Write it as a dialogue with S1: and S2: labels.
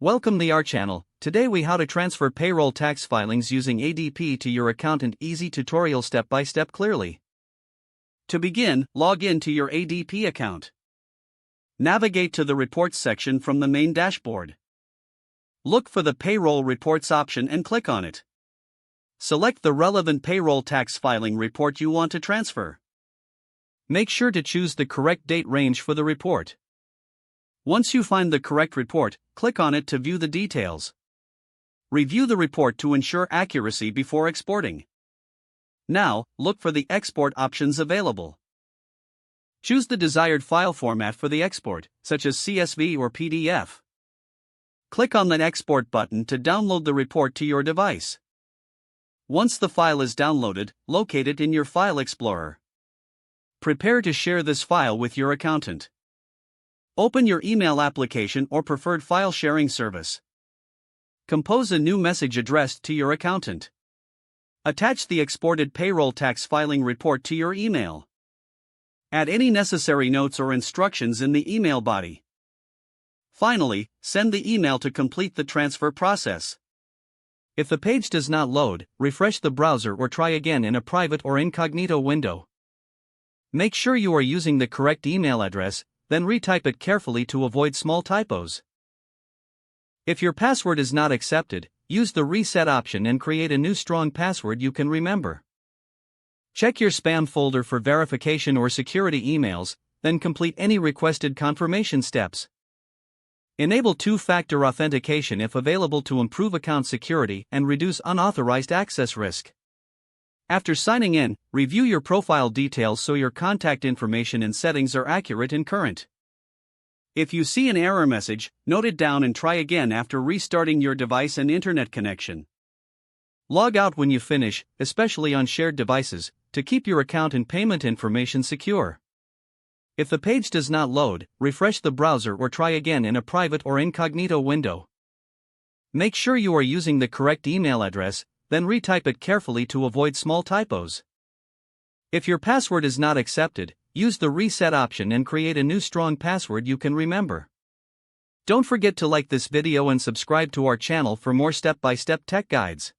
S1: Welcome to our channel. Today we how to transfer payroll tax filings using ADP to your accountant. Easy tutorial step by step clearly. To begin, log in to your ADP account. Navigate to the Reports section from the main dashboard. Look for the Payroll Reports option and click on it. Select the relevant payroll tax filing report you want to transfer. Make sure to choose the correct date range for the report. Once you find the correct report, click on it to view the details. Review the report to ensure accuracy before exporting. Now, look for the export options available. Choose the desired file format for the export, such as CSV or PDF. Click on the Export button to download the report to your device. Once the file is downloaded, locate it in your File Explorer. Prepare to share this file with your accountant. Open your email application or preferred file sharing service. Compose a new message addressed to your accountant. Attach the exported payroll tax filing report to your email. Add any necessary notes or instructions in the email body. Finally, send the email to complete the transfer process. If the page does not load, refresh the browser or try again in a private or incognito window. Make sure you are using the correct email address, then retype it carefully to avoid small typos. If your password is not accepted, use the reset option and create a new strong password you can remember. Check your spam folder for verification or security emails, then complete any requested confirmation steps. Enable two-factor authentication if available to improve account security and reduce unauthorized access risk. After signing in, review your profile details so your contact information and settings are accurate and current. If you see an error message, note it down and try again after restarting your device and internet connection. Log out when you finish, especially on shared devices, to keep your account and payment information secure. If the page does not load, refresh the browser or try again in a private or incognito window. Make sure you are using the correct email address, then retype it carefully to avoid small typos. If your password is not accepted, use the reset option and create a new strong password you can remember. Don't forget to like this video and subscribe to our channel for more step-by-step tech guides.